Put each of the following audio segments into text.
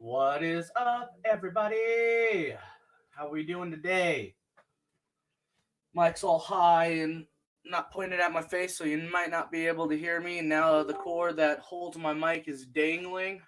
What is up, everybody? How we doing today? Mic's all high and not pointed at my face, so you might not be able to hear me. Now the cord that holds my mic is dangling.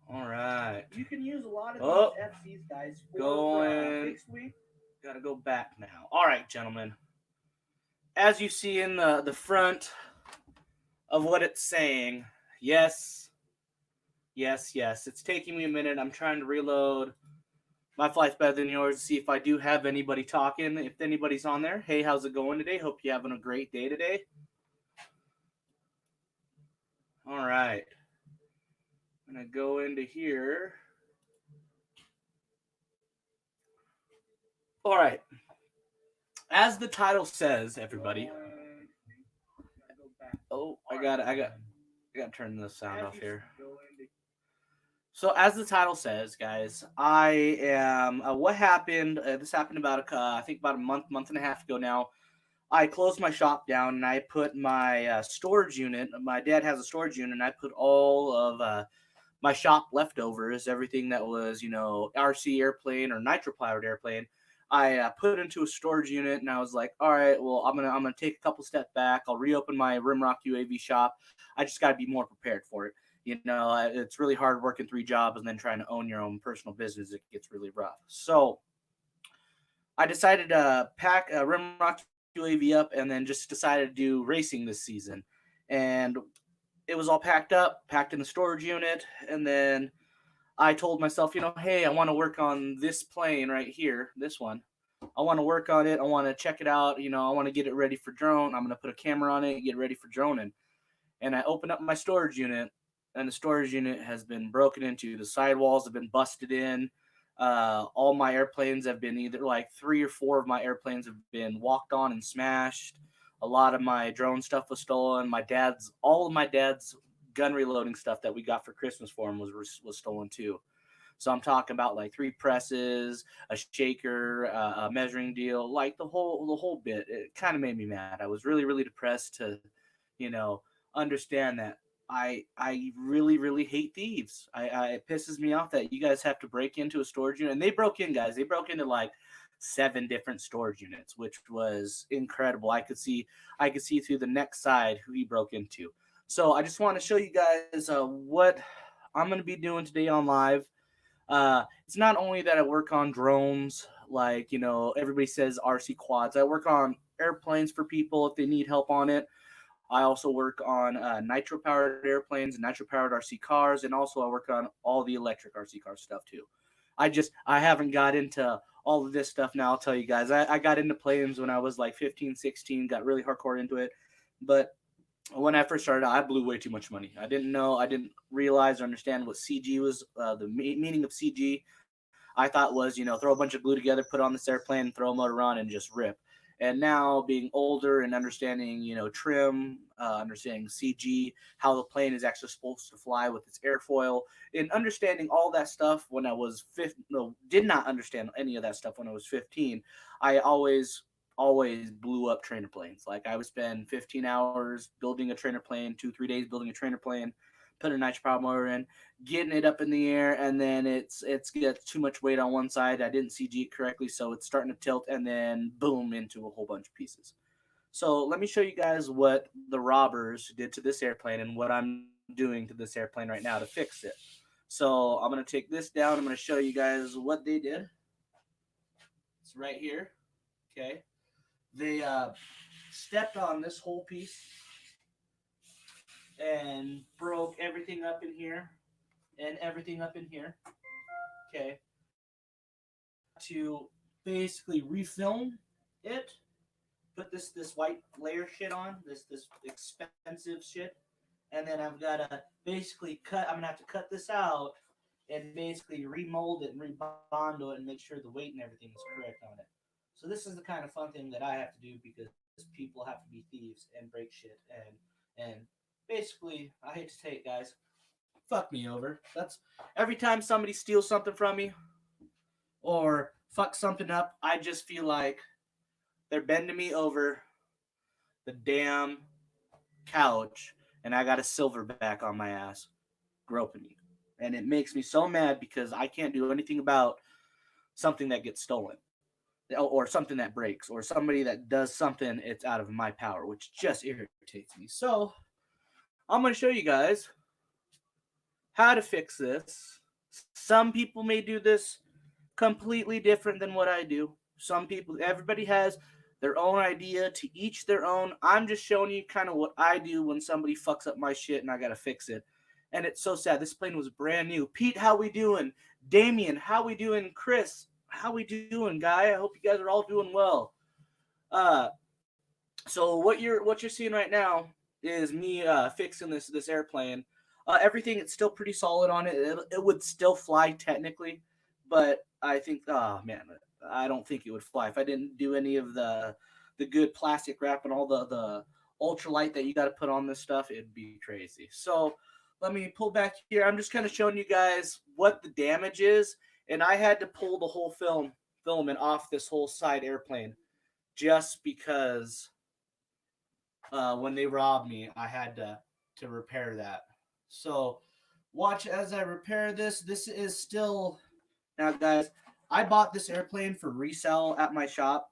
All right. You can use a lot of Oh, these FCs, guys, for going. fixed wing. Gotta go back now. All right, gentlemen. As you see in the front of what it's saying, yes, yes. It's taking me a minute. I'm trying to reload. My flight's better than yours. See if I do have anybody talking. If anybody's on there, hey, how's it going today? Hope you're having a great day today. All right. I'm going to go into here. All right. As the title says, everybody. Oh, I got to turn the sound off here. So, as the title says, guys, I am. What happened? This happened about I think about a month and a half ago now. I closed my shop down and I put my storage unit. My dad has a storage unit, and I put all of my shop leftovers, everything that was RC airplane or nitro powered airplane. I put into a storage unit, and I was like, all right, well, I'm gonna take a couple steps back. I'll reopen my Rimrock UAV shop. I just got to be more prepared for it. It's really hard working three jobs and then trying to own your own personal business. It gets really rough. So I decided to pack a Rimrock UAV up and then just decided to do racing this season. And it was all packed up, packed in the storage unit. And then I told myself, hey, I want to work on this plane right here, this one. I want to work on it. I want to check it out. I want to get it ready for drone. I'm going to put a camera on it, get it ready for droning. And I opened up my storage unit, and the storage unit has been broken into. The sidewalls have been busted in. All my airplanes have been either like three or four of my airplanes have been walked on and smashed. A lot of my drone stuff was stolen. All of my dad's gun reloading stuff that we got for Christmas for him was stolen too. So I'm talking about like three presses, a shaker, a measuring deal, like the whole bit. It kind of made me mad. I was really depressed to, you know, understand that I really hate thieves. It pisses me off that you guys have to break into a storage unit. And they broke in, guys. They broke into like 7 different storage units, which was incredible. I could see through the next side who he broke into. So I just want to show you guys what I'm going to be doing today on live. It's not only that I work on drones, like everybody says RC quads. I work on airplanes for people if they need help on it. I also work on nitro powered airplanes and nitro powered RC cars, and also I work on all the electric RC car stuff too. I haven't got into all of this stuff now. I'll tell you guys. I got into planes when I was like 15, 16, got really hardcore into it. But when I first started, I blew way too much money. I didn't realize or understand what CG was, the meaning of CG. I thought was, throw a bunch of glue together, put on this airplane, throw a motor on, and just rip. And now being older and understanding, trim, understanding CG, how the plane is actually supposed to fly with its airfoil, and understanding all that stuff when I was did not understand any of that stuff when I was 15. I always blew up trainer planes. Like I would spend 15 hours building a trainer plane, 2-3 days building a trainer plane, put a nitro power motor in, getting it up in the air, and then it's got too much weight on one side. I didn't CG it correctly, so it's starting to tilt, and then boom into a whole bunch of pieces. So let me show you guys what the robbers did to this airplane and what I'm doing to this airplane right now to fix it. So I'm gonna take this down. I'm gonna show you guys what they did. It's right here. Okay. They stepped on this whole piece and broke everything up in here and everything up in here. Okay. To basically refilm it, put this white layer shit on, this expensive shit, and then I've gotta basically cut. I'm gonna have to cut this out and basically remold it and rebondo it and make sure the weight and everything is correct on it. So this is the kind of fun thing that I have to do because people have to be thieves and break shit and basically I hate to say it, guys, fuck me over. That's every time somebody steals something from me or fuck something up, I just feel like they're bending me over the damn couch and I got a silverback on my ass groping me. And it makes me so mad because I can't do anything about something that gets stolen or something that breaks or somebody that does something it's out of my power, which just irritates me. So I'm going to show you guys how to fix this. Some people may do this completely different than what I do. Some people, everybody has their own idea, to each their own. I'm just showing you kind of what I do when somebody fucks up my shit and I gotta fix it. And it's so sad. This plane was brand new. Pete, how we doing? Damien, how we doing? Chris, how we doing, guy? I hope you guys are all doing well. Uh, so what you're seeing right now is me fixing this airplane. Everything it's still pretty solid on it. It would still fly technically, but I think oh man, I don't think it would fly if I didn't do any of the good plastic wrap and all the ultralight that you got to put on this stuff. It'd be crazy. So let me pull back here. I'm just kind of showing you guys what the damage is, and I had to pull the whole filament off this whole side airplane just because when they robbed me, I had to repair that. So watch as I repair this. This is still now, guys. I bought this airplane for resale at my shop.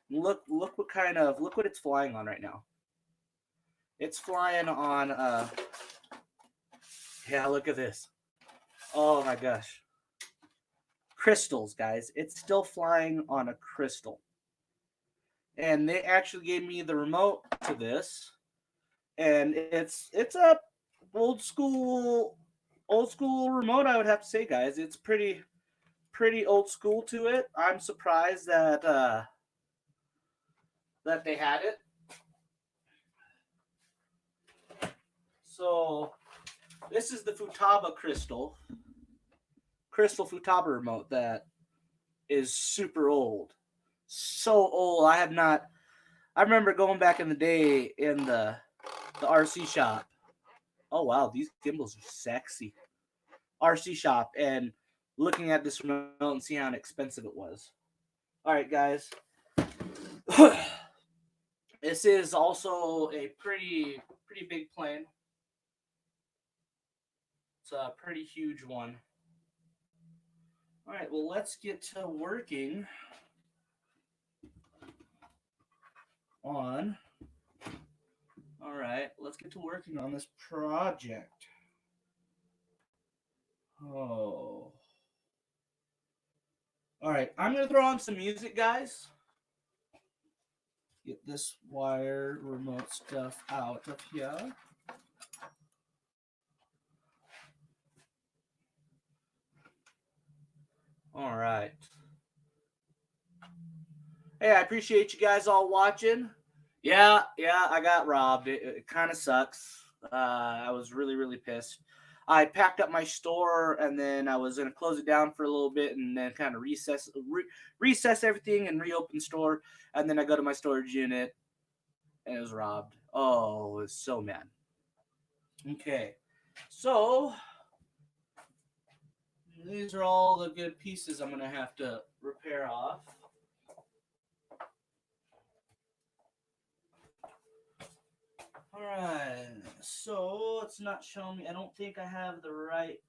Look what it's flying on right now. It's flying on yeah, look at this. Oh my gosh. Crystals, guys. It's still flying on a crystal. And they actually gave me the remote to this, and it's a old school remote, I would have to say, guys. It's pretty old school to it. I'm surprised that they had it. So this is the Futaba crystal Futaba remote that is super old, so old. I remember going back in the day in the RC shop. Oh wow, these gimbals are sexy. RC shop and looking at this remote and seeing how expensive it was. All right, guys. This is also a pretty big plane. It's a pretty huge one. All right, well, let's get to working on. All right, let's get to working on this project. Oh. All right, I'm going to throw on some music, guys. Get this wire remote stuff out of here. All right. Hey, I appreciate you guys all watching. Yeah, I got robbed. It kind of sucks. I was really pissed. I packed up my store and then I was gonna close it down for a little bit and then kind of recess everything and reopen store. And then I go to my storage unit and it was robbed. Oh, I was so mad. Okay, so these are all the good pieces I'm gonna have to repair off. Alright, so it's not showing me. I don't think I have the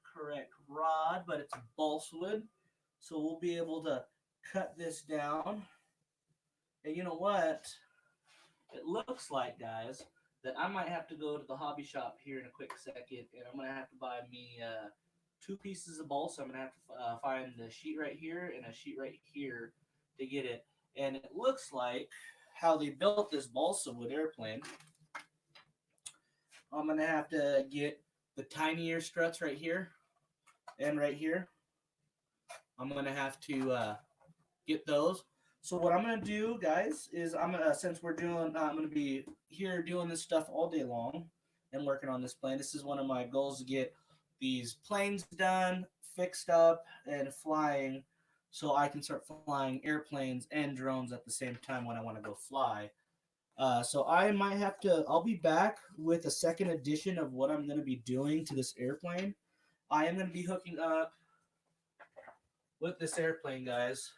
correct rod, but it's balsa wood. So we'll be able to cut this down. And you know what? It looks like, guys, that I might have to go to the hobby shop here in a quick second, and I'm going to have to buy me 2 pieces of balsa. I'm going to have to find a sheet right here and a sheet right here to get it. And it looks like how they built this balsa wood airplane. I'm going to have to get the tinier struts right here and right here. I'm going to have to get those. So what I'm going to do, guys, is since I'm going to be here doing this stuff all day long and working on this plane. This is one of my goals, to get these planes done, fixed up, and flying so I can start flying airplanes and drones at the same time when I want to go fly. So I'll be back with a second edition of what I'm going to be doing to this airplane. I am going to be hooking up with this airplane, guys.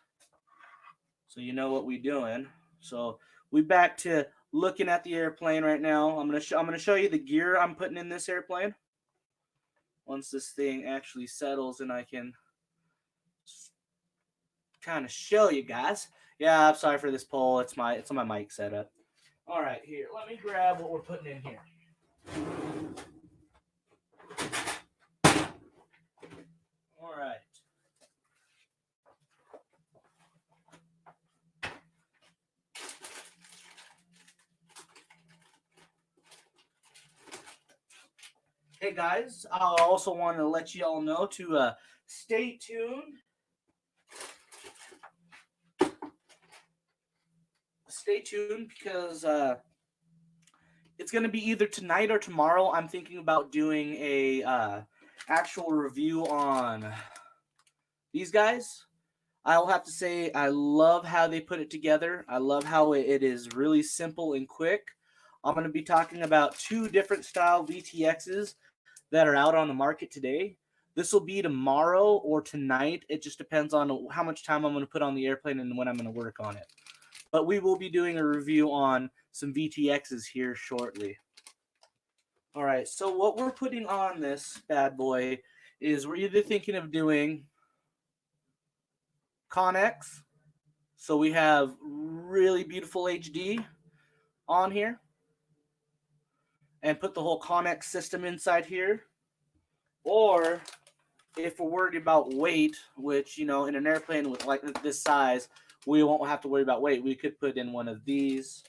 So you know what we're doing. So we back to looking at the airplane right now. I'm gonna show you the gear I'm putting in this airplane. Once this thing actually settles and I can kind of show you guys. Yeah, I'm sorry for this pole. It's on my mic setup. All right, here. Let me grab what we're putting in here. All right. Hey guys, I also want to let you all know to stay tuned. Stay tuned because it's going to be either tonight or tomorrow. I'm thinking about doing a actual review on these guys. I'll have to say I love how they put it together. I love how it is really simple and quick. I'm going to be talking about 2 different style VTXs that are out on the market today. This will be tomorrow or tonight. It just depends on how much time I'm going to put on the airplane and when I'm going to work on it. But we will be doing a review on some VTXs here shortly. All right, so what we're putting on this bad boy is we're either thinking of doing Connex. So we have really beautiful HD on here. And put the whole Connex system inside here. Or if we're worried about weight, which, in an airplane with like this size, we won't have to worry about weight. We could put in one of these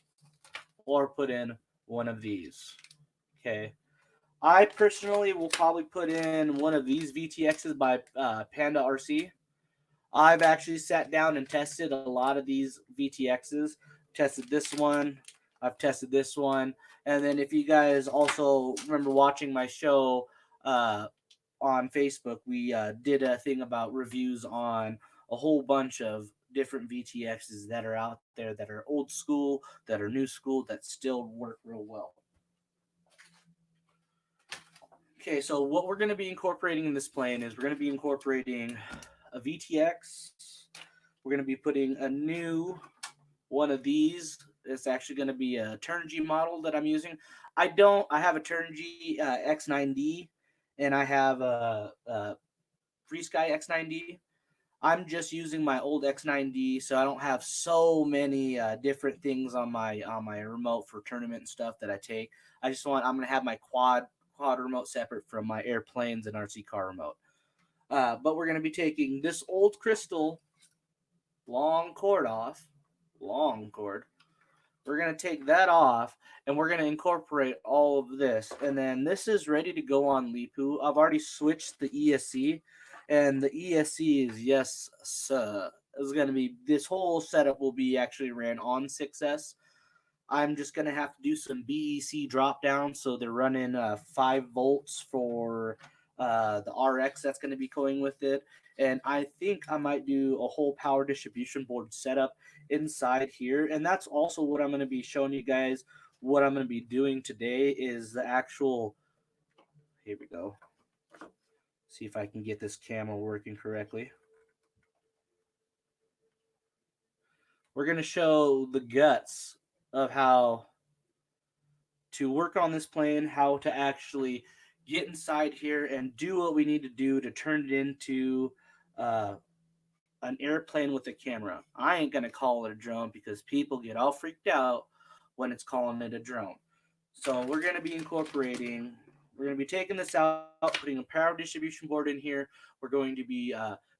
or put in one of these. Okay. I personally will probably put in one of these VTXs by Panda RC. I've actually sat down and tested a lot of these VTXs. Tested this one. I've tested this one. And then if you guys also remember watching my show on Facebook, we did a thing about reviews on a whole bunch of different VTXs that are out there that are old school, that are new school, that still work real well. Okay, so what we're going to be incorporating in this plane is we're going to be incorporating a VTX. We're going to be putting a new one of these. It's actually going to be a Turnigy model that I'm using. I have a Turnigy X9D, and I have a FreeSky X9D. I'm just using my old X9D, so I don't have so many different things on my remote for tournament and stuff that I take. I'm going to have my quad remote separate from my airplanes and RC car remote. But we're going to be taking this old crystal long cord off. We're going to take that off, and we're going to incorporate all of this. And then this is ready to go on Lipu. I've already switched the ESC, and the ESC is, yes, sir. This whole setup will be actually ran on 6S. I'm just going to have to do some BEC drop down. So they're running 5 volts for the RX that's going to be going with it. And I think I might do a whole power distribution board setup inside here. And that's also what I'm going to be showing you guys. What I'm going to be doing today is the actual, here we go. See if I can get this camera working correctly. We're going to show the guts of how to work on this plane, how to actually get inside here and do what we need to do to turn it into an airplane with a camera. I ain't going to call it a drone because people get all freaked out when it's calling it a drone. So we're going to be taking this out, putting a power distribution board in here. We're going to be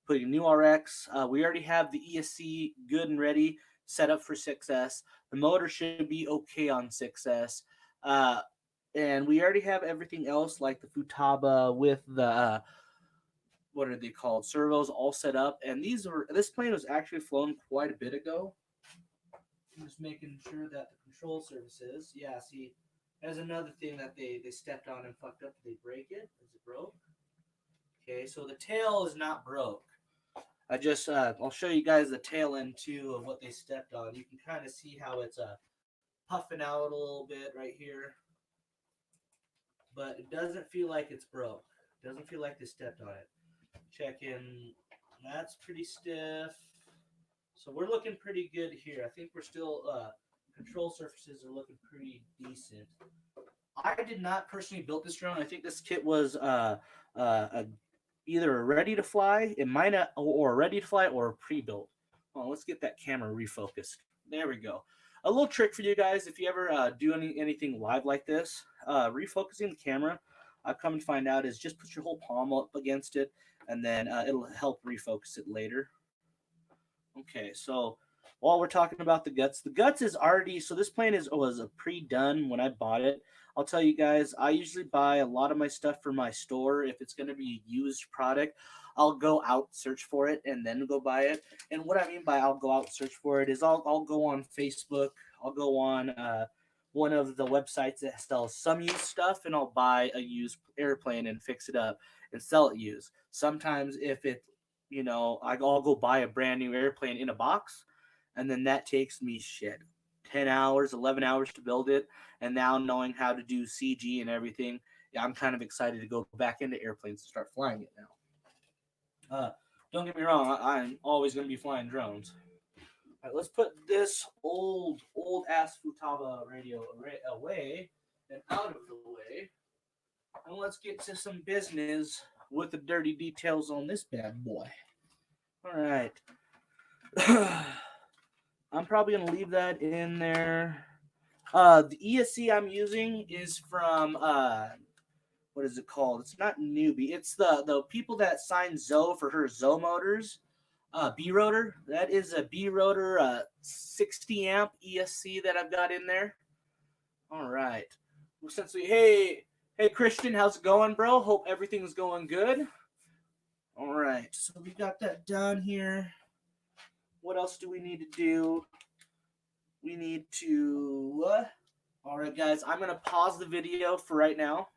putting a new RX. We already have the ESC good and ready, set up for 6S. The motor should be okay on 6S. And we already have everything else like the Futaba with the what are they called? Servos all set up. And this plane was actually flown quite a bit ago. I'm just making sure that the control surfaces. Yeah, see, there's another thing that they stepped on and fucked up. Did they break it? Is it broke? Okay, so the tail is not broke. I'll show you guys the tail end too of what they stepped on. You can kind of see how it's puffing out a little bit right here. But it doesn't feel like it's broke. It doesn't feel like they stepped on it. Check in. That's pretty stiff. So we're looking pretty good here. I think we're still control surfaces are looking pretty decent. I did not personally build this drone. I think this kit was uh, either ready to fly, it might not, or ready to fly, or pre-built. Oh, let's get that camera refocused. There we go. A little trick for you guys: if you ever do anything live like this, refocusing the camera, I've come to find out is just put your whole palm up against it, and then it'll help refocus it later. Okay, so while we're talking about the guts is already so this plane is was a pre-done when I bought it. I'll tell you guys, I usually buy a lot of my stuff for my store. If it's gonna be a used product, I'll go out search for it and then go buy it. And what I mean by I'll go out search for it is I'll go on Facebook, I'll go on one of the websites that sells some used stuff, and I'll buy a used airplane and fix it up and sell it used. Sometimes if it I'll go buy a brand new airplane in a box, and then that takes me 10 hours, 11 hours to build it. And now knowing how to do CG and everything, yeah, I'm kind of excited to go back into airplanes and start flying it now. Don't get me wrong, I'm always going to be flying drones. All right, let's put this old ass Futaba radio away and out of the way, and let's get to some business with the dirty details on this bad boy. All right. I'm probably going to leave that in there. The ESC I'm using is from, what is it called? It's not Newbie. It's the people that signed Zoe for her Zoe motors. B-Rotor. That is a B-Rotor 60 amp ESC that I've got in there. All right. Well, hey Christian, how's it going, bro? Hope everything's going good. All right. So we got that done here. What else do we need to do? We need to. All right, guys. I'm gonna pause the video for right now.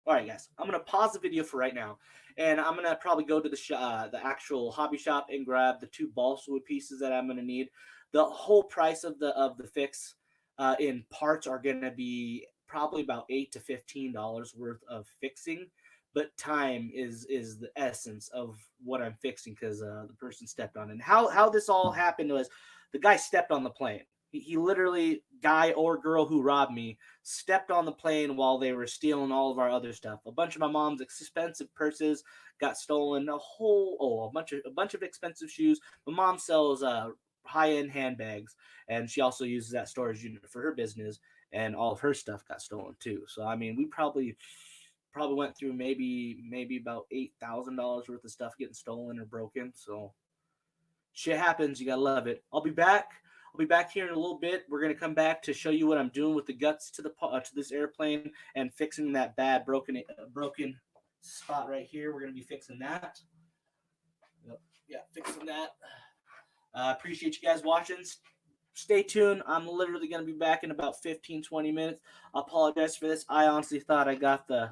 All right, guys. I'm gonna pause the video for right now, and I'm gonna probably go to the actual hobby shop and grab the 2 balsa wood pieces that I'm gonna need. The whole price of the fix in parts are gonna be probably about $8 to $15 worth of fixing, but time is the essence of what I'm fixing because the person stepped on it. And how this all happened was the guy stepped on the plane. He literally, guy or girl who robbed me, stepped on the plane while they were stealing all of our other stuff. A bunch of my mom's expensive purses got stolen. A bunch of expensive shoes. My mom sells high-end handbags, and she also uses that storage unit for her business. And all of her stuff got stolen too. So I mean, we probably went through maybe about $8,000 worth of stuff getting stolen or broken. So shit happens. You gotta love it. I'll be back. I'll be back here in a little bit. We're gonna come back to show you what I'm doing with the guts to this airplane and fixing that bad broken spot right here. We're gonna be fixing that. Yep. Yeah, fixing that. Appreciate you guys watching. Stay tuned. I'm literally going to be back in about 15-20 minutes. I apologize for this. I honestly thought I got the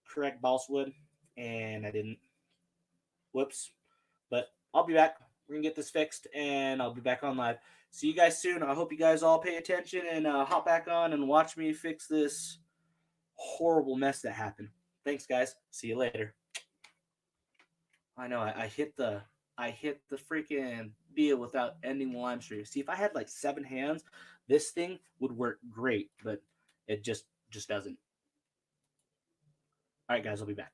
correct balsa wood, and I didn't. Whoops. But I'll be back. We're going to get this fixed, and I'll be back on live. See you guys soon. I hope you guys all pay attention and hop back on and watch me fix this horrible mess that happened. Thanks, guys. See you later. I know I hit the freaking deal without ending the live stream. See, if I had like 7 hands, this thing would work great, but it just doesn't. All right, guys, I'll be back.